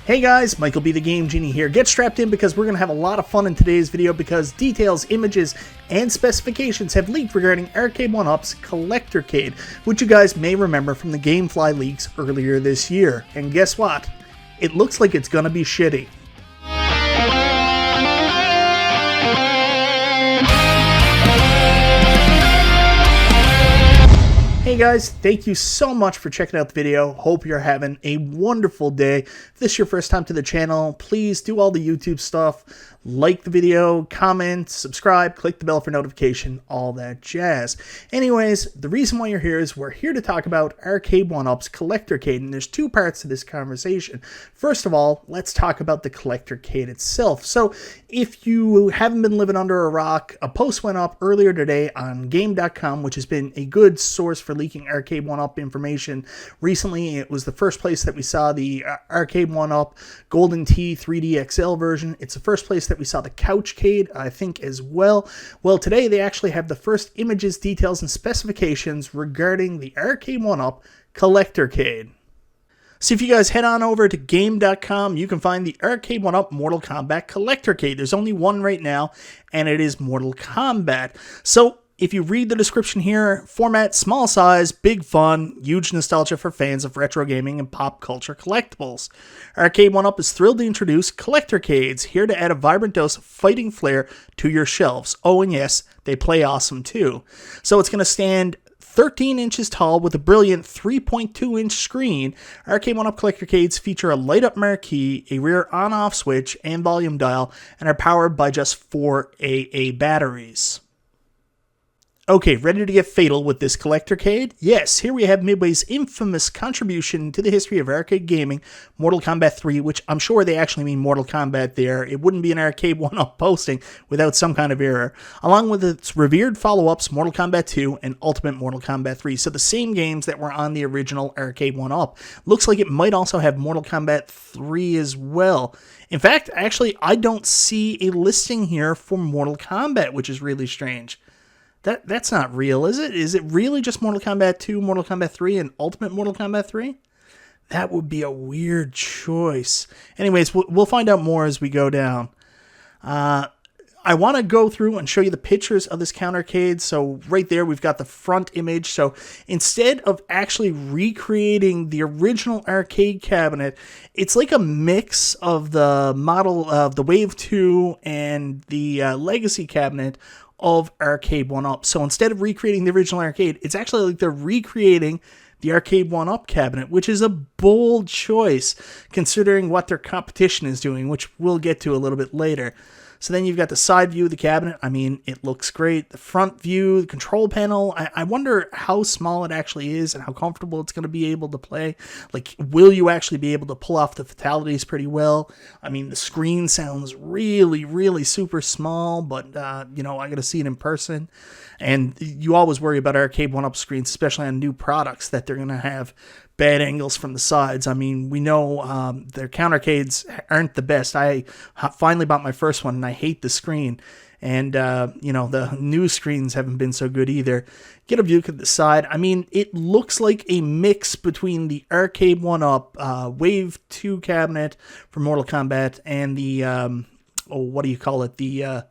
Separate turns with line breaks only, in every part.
Hey guys, MichaelBtheGameGenie here. Get strapped in because we're going to have a lot of fun in today's video because details, images, and specifications have leaked regarding Arcade1Up's Collectorcade, which you guys may remember from the Gamefly leaks earlier this year. And guess what? It looks like it's going to be shitty. Hey guys, thank you so much for checking out the video. Hope you're having a wonderful day. If this is your first time to the channel, please do all the YouTube stuff. Like the video, comment, subscribe, click the bell for notification, all that jazz. Anyways, the reason why you're here is we're here to talk about Arcade1Up's Collectorcade, and there's two parts to this conversation. First of all, let's talk about the Collectorcade itself. So, if you haven't been living under a rock, a post went up earlier today on Game.com, which has been a good source for leaking Arcade1Up information. Recently, it was the first place that we saw the Arcade1Up Golden Tee 3D XL version. It's the first place that we saw the Couchcade, I think, as well. Well, today they actually have the first images, details, and specifications regarding the Arcade1Up Collectorcade. So if you guys head on over to Game.com, you can find the Arcade1Up Mortal Kombat Collectorcade. There's only one right now, and it is Mortal Kombat. So if you read the description here, format, small size, big fun, huge nostalgia for fans of retro gaming and pop culture collectibles. Arcade1Up is thrilled to introduce Collectorcades, here to add a vibrant dose of fighting flair to your shelves. Oh, and yes, they play awesome too. So it's going to stand 13 inches tall with a brilliant 3.2-inch screen. Arcade1Up Collectorcades feature a light-up marquee, a rear on-off switch, and volume dial, and are powered by just 4 AA batteries. Okay, ready to get fatal with this Collectorcade? Yes, here we have Midway's infamous contribution to the history of arcade gaming, Mortal Kombat 3, which I'm sure they actually mean Mortal Kombat there. It wouldn't be an Arcade1Up posting without some kind of error. Along with its revered follow-ups, Mortal Kombat 2 and Ultimate Mortal Kombat 3. So the same games that were on the original Arcade1Up. Looks like it might also have Mortal Kombat 3 as well. In fact, actually, I don't see a listing here for Mortal Kombat, which is really strange. That's not real, is it? Is it really just Mortal Kombat 2, Mortal Kombat 3, and Ultimate Mortal Kombat 3? That would be a weird choice. Anyways, we'll find out more as we go down. I want to go through and show you the pictures of this countercade. So right there, we've got the front image. So instead of actually recreating the original arcade cabinet, it's like a mix of the model of the Wave 2 and the Legacy cabinet of Arcade1Up. So instead of recreating the original arcade, it's actually like they're recreating the Arcade1Up cabinet, which is a bold choice considering what their competition is doing, which we'll get to a little bit later. So then you've got the side view of the cabinet. I mean, it looks great. The front view, the control panel, I wonder how small it actually is and how comfortable it's going to be able to play. Like, will you actually be able to pull off the fatalities pretty well? I mean, the screen sounds really, really super small, but, you know, I got to see it in person. And you always worry about Arcade1Up screens, especially on new products, that they're going to have bad angles from the sides. I mean, we know their countercades aren't the best. I finally bought my first one, and I hate the screen. And, you know, the new screens haven't been so good either. Get a view at the side. I mean, it looks like a mix between the Arcade1Up Wave 2 cabinet for Mortal Kombat and the, what do you call it? The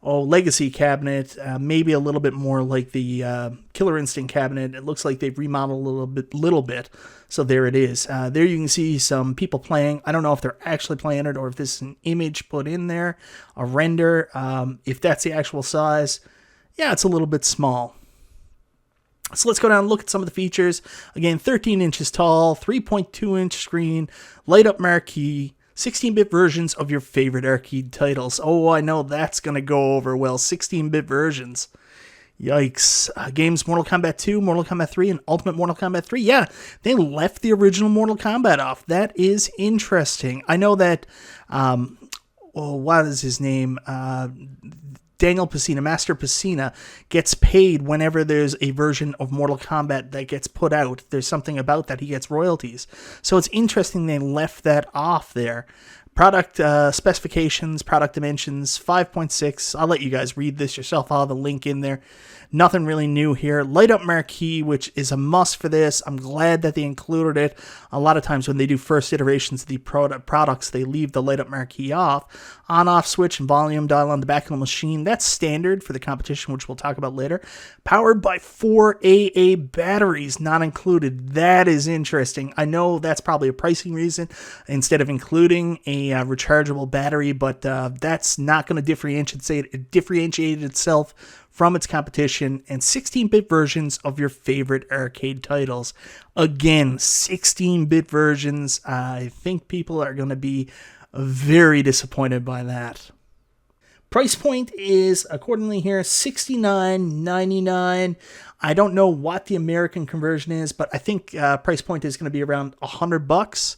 Legacy cabinet, maybe a little bit more like the Killer Instinct cabinet. It looks like they've remodeled a little bit. So there it is. There you can see some people playing. I don't know if they're actually playing it or if this is an image put in there, a render. If that's the actual size, yeah, it's a little bit small. So let's go down and look at some of the features. Again, 13 inches tall, 3.2-inch screen, light-up marquee, 16-bit versions of your favorite arcade titles. Oh, I know that's going to go over well. 16-bit versions. Yikes. Games Mortal Kombat 2, Mortal Kombat 3, and Ultimate Mortal Kombat 3. Yeah, they left the original Mortal Kombat off. That is interesting. I know that, what is his name? Daniel Pesina, Master Pesina, gets paid whenever there's a version of Mortal Kombat that gets put out. There's something about that. He gets royalties. So it's interesting they left that off there. Product specifications, product dimensions, 5.6. I'll let you guys read this yourself. I'll have a link in there. Nothing really new here. Light up marquee, which is a must for this. I'm glad that they included it. A lot of times when they do first iterations of the products, they leave the light up marquee off. On-off switch and volume dial on the back of the machine. That's standard for the competition, which we'll talk about later. Powered by 4 AA batteries, not included. That is interesting. I know that's probably a pricing reason instead of including a rechargeable battery, but that's not going to differentiate itself from its competition. And 16-bit versions of your favorite arcade titles. Again, 16-bit versions. I think people are going to be very disappointed by that. Price point is accordingly here $69.99. I don't know what the American conversion is, but I think price point is going to be around $100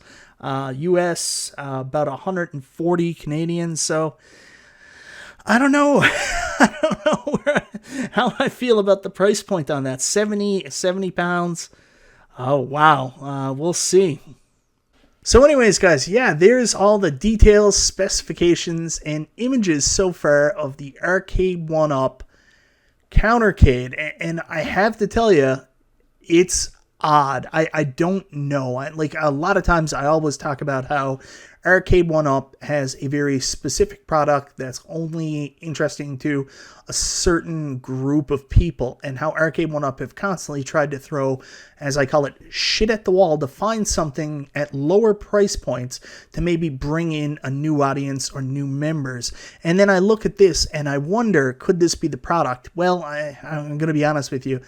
US, about 140 Canadian. So I don't know. I don't know how I feel about the price point on that. 70 pounds. Oh, wow. We'll see. So anyways, guys, yeah, there's all the details, specifications, and images so far of the Arcade1Up Countercade. And I have to tell you, it's odd. I don't know. Like a lot of times I always talk about how Arcade1Up has a very specific product that's only interesting to a certain group of people, and how Arcade1Up have constantly tried to throw, as I call it, shit at the wall to find something at lower price points to maybe bring in a new audience or new members. And then I look at this and I wonder, could this be the product? Well, I'm going to be honest with you.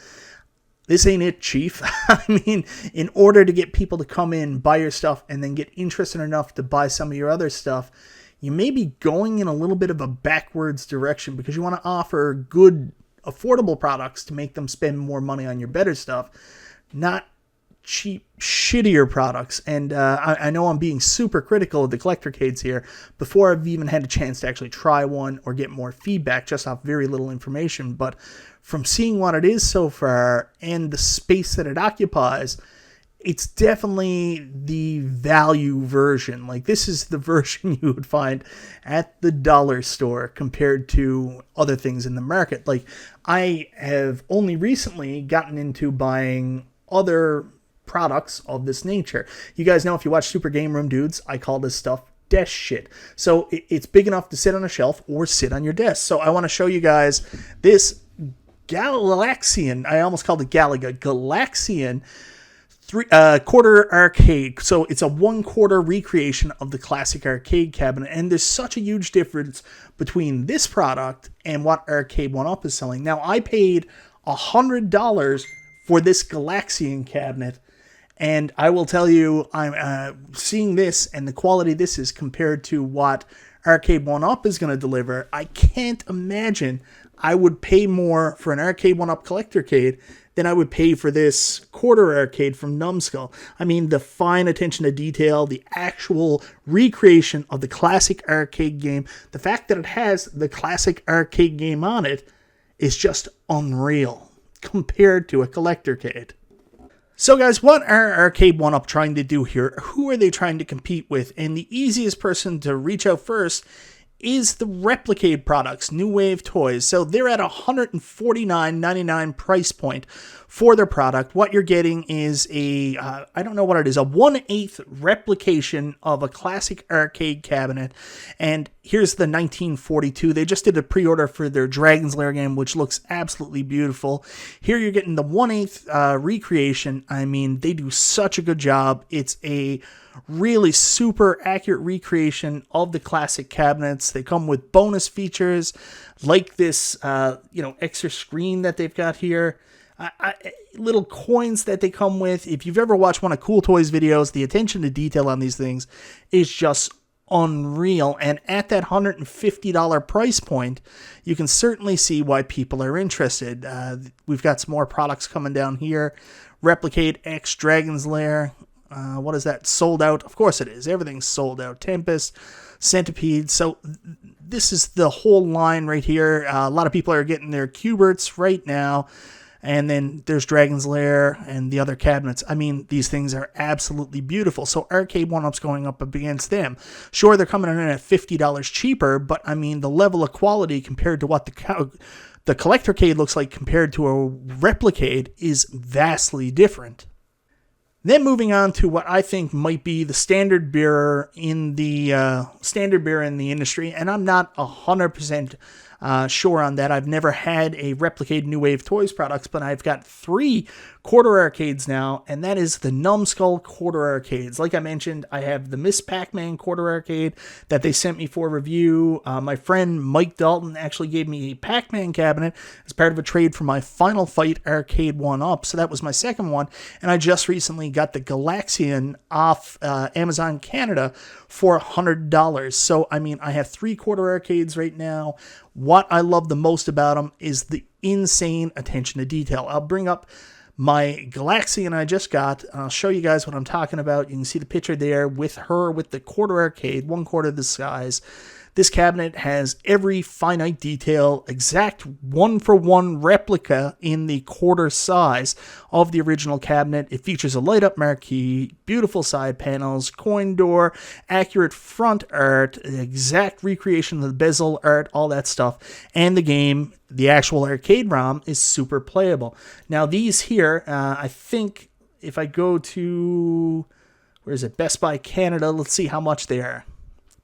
This ain't it, Chief. I mean, in order to get people to come in, buy your stuff, and then get interested enough to buy some of your other stuff, you may be going in a little bit of a backwards direction, because you want to offer good, affordable products to make them spend more money on your better stuff, not cheap, shittier products. And I know I'm being super critical of the Collectorcades here before I've even had a chance to actually try one or get more feedback just off very little information. But from seeing what it is so far and the space that it occupies, it's definitely the value version. Like, this is the version you would find at the dollar store compared to other things in the market. Like, I have only recently gotten into buying other products of this nature. You guys know, if you watch Super Game Room Dudes, I call this stuff desk shit. So it's big enough to sit on a shelf or sit on your desk. So I want to show you guys this Galaxian, I almost called it Galaga, Galaxian quarter arcade. So it's a 1/4 recreation of the classic arcade cabinet. And there's such a huge difference between this product and what Arcade1Up is selling. Now, I paid $100 for this Galaxian cabinet, and I will tell you, I'm seeing this and the quality this is compared to what Arcade1Up is going to deliver. I can't imagine I would pay more for an Arcade1Up Collectorcade than I would pay for this quarter arcade from Numbskull. I mean, the fine attention to detail, the actual recreation of the classic arcade game, the fact that it has the classic arcade game on it is just unreal compared to a Collectorcade. So guys, what are Arcade1Up trying to do here? Who are they trying to compete with? And the easiest person to reach out first is the Replicade products, New Wave Toys. So they're at $149.99 price point for their product. What you're getting is a, I don't know what it is, a 1/8 replication of a classic arcade cabinet. And here's the 1942. They just did a pre-order for their Dragon's Lair game, which looks absolutely beautiful. Here you're getting the 1/8 recreation. I mean, they do such a good job. It's a really super accurate recreation of the classic cabinets. They come with bonus features like this, extra screen that they've got here. Little coins that they come with. If you've ever watched one of Cool Toys videos, the attention to detail on these things is just unreal. And at that $150 price point, you can certainly see why people are interested. We've got some more products coming down here. Replicate X Dragon's Lair. What is that? Sold out? Of course it is. Everything's sold out. Tempest, Centipede. So this is the whole line right here. A lot of people are getting their Cuberts right now. And then there's Dragon's Lair and the other cabinets. I mean, these things are absolutely beautiful. So Arcade1Up's going up against them. Sure, they're coming in at $50 cheaper, but I mean, the level of quality compared to what the Collectorcade looks like compared to a Replicade is vastly different. Then moving on to what I think might be the standard bearer in the industry, and I'm not 100% sure on that. I've never had a Replicade New Wave Toys products, but I've got 3 quarter arcades now, and that is the Numbskull quarter arcades. Like I mentioned, I have the Miss Pac-Man quarter arcade that they sent me for review. My friend Mike Dalton actually gave me a Pac-Man cabinet as part of a trade for my Final Fight Arcade1Up, so that was my second one, and I just recently got the Galaxian off Amazon Canada for $100. So, I mean, I have 3 quarter arcades right now. What I love the most about them is the insane attention to detail. I'll bring up my Galaxian I just got. I'll show you guys what I'm talking about. You can see the picture there with her with the quarter arcade, 1/4 the size. This cabinet has every finite detail, exact 1-for-1 replica in the quarter size of the original cabinet. It features a light-up marquee, beautiful side panels, coin door, accurate front art, exact recreation of the bezel art, all that stuff. And the game, the actual arcade ROM, is super playable. Now these here, I think if I go to, where is it, Best Buy Canada, let's see how much they are.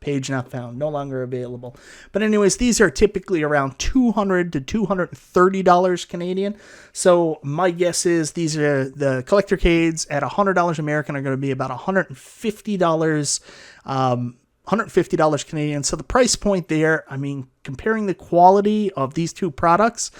Page not found, no longer available. But anyways, these are typically around $200 to $230 Canadian. So my guess is these are the Collectorcades at $100 American are going to be about $150, $150 Canadian. So the price point there, I mean, comparing the quality of these two products,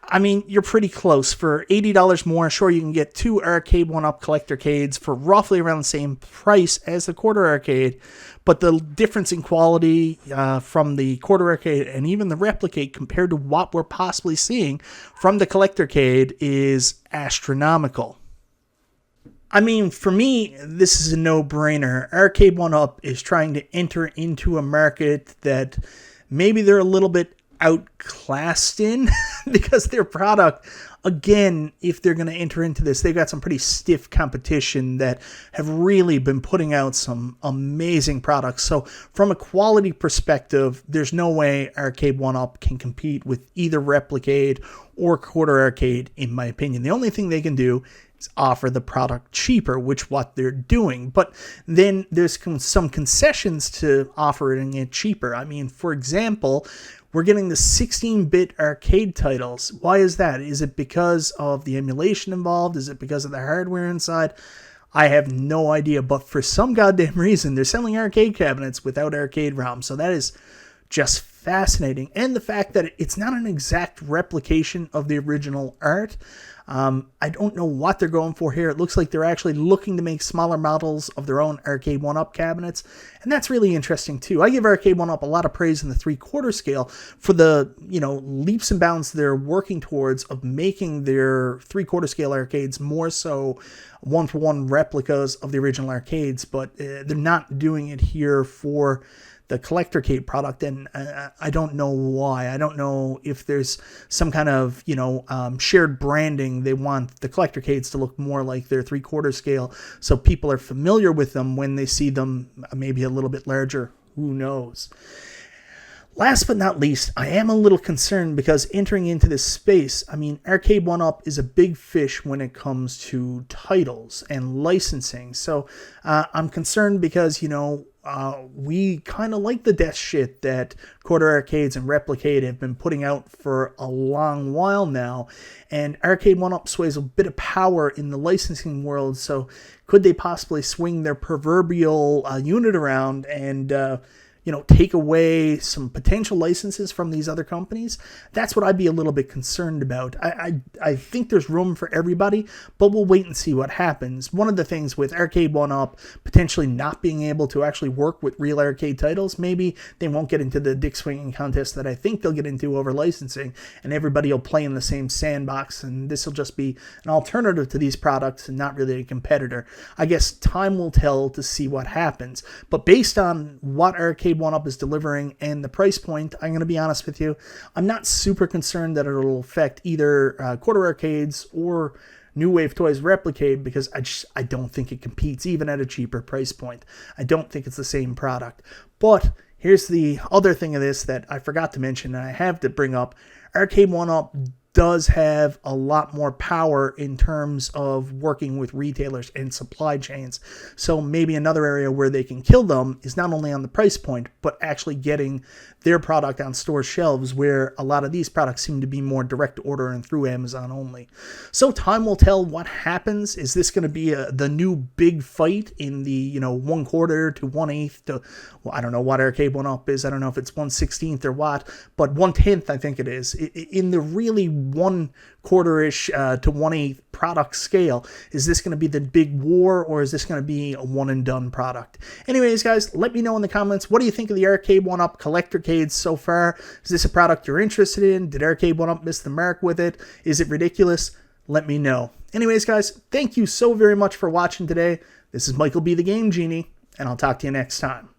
I mean, you're pretty close. For $80 more, sure, you can get 2 Arcade1Up Collectorcades for roughly around the same price as the quarter arcade. But the difference in quality from the quarter arcade and even the Replicade compared to what we're possibly seeing from the Collectorcade is astronomical. I mean, for me, this is a no-brainer. Arcade1Up is trying to enter into a market that maybe they're a little bit outclassed in because their product, again, if they're going to enter into this, they've got some pretty stiff competition that have really been putting out some amazing products. So from a quality perspective, there's no way Arcade1Up can compete with either Replicade or Quarter Arcade, in my opinion. The only thing they can do is offer the product cheaper, which what they're doing. But then there's some concessions to offering it cheaper. I mean, for example, we're getting the 16-bit arcade titles. Why is that? Is it because of the emulation involved? Is it because of the hardware inside? I have no idea, but for some goddamn reason, they're selling arcade cabinets without arcade ROM. So that is just fascinating. And the fact that it's not an exact replication of the original art. I don't know what they're going for here. It looks like they're actually looking to make smaller models of their own Arcade1Up cabinets, and that's really interesting too. I give Arcade1Up a lot of praise in the 3/4 scale for the, leaps and bounds they're working towards of making their 3/4 scale arcades more so 1-for-1 replicas of the original arcades, but they're not doing it here for the Collectorcade product, and I don't know why. I don't know if there's some kind of, shared branding. They want the Collectorcades to look more like their 3/4 scale, so people are familiar with them when they see them maybe a little bit larger. Who knows? Last but not least, I am a little concerned because entering into this space, I mean, Arcade1Up is a big fish when it comes to titles and licensing. So I'm concerned because, we kind of like the death shit that Quarter Arcades and Replicade have been putting out for a long while now. And Arcade1Up sways a bit of power in the licensing world. So could they possibly swing their proverbial unit around and take away some potential licenses from these other companies? That's what I'd be a little bit concerned about. I think there's room for everybody, but we'll wait and see what happens. One of the things with Arcade1Up potentially not being able to actually work with real arcade titles, maybe they won't get into the dick swinging contest that I think they'll get into over licensing, and everybody will play in the same sandbox, and this will just be an alternative to these products and not really a competitor. I guess time will tell to see what happens. But based on what Arcade Arcade1Up is delivering and the price point, I'm going to be honest with you, I'm not super concerned that it'll affect either quarter arcades or New Wave Toys Replicade, because I don't think it competes even at a cheaper price point. I don't think it's the same product. But here's the other thing of this that I forgot to mention and I have to bring up. Arcade1Up does have a lot more power in terms of working with retailers and supply chains. So maybe another area where they can kill them is not only on the price point, but actually getting their product on store shelves, where a lot of these products seem to be more direct order and through Amazon only. So time will tell what happens. Is this going to be the new big fight in the 1/4 to 1/8 to, well, I don't know what Arcade1Up is. I don't know if it's 1/16 or what, but 1/10 I think it is. In the really 1/4-ish to 1/8 product scale, is this going to be the big war, or is this going to be a one and done product? Anyways, guys, let me know in the comments, what do you think of the Arcade1Up Collectorcade so far? Is this a product you're interested in? Did Arcade1Up miss the mark with it? Is it ridiculous? Let me know. Anyways, guys, thank you so very much for watching today. This is Michael B. the Game Genie, and I'll talk to you next time.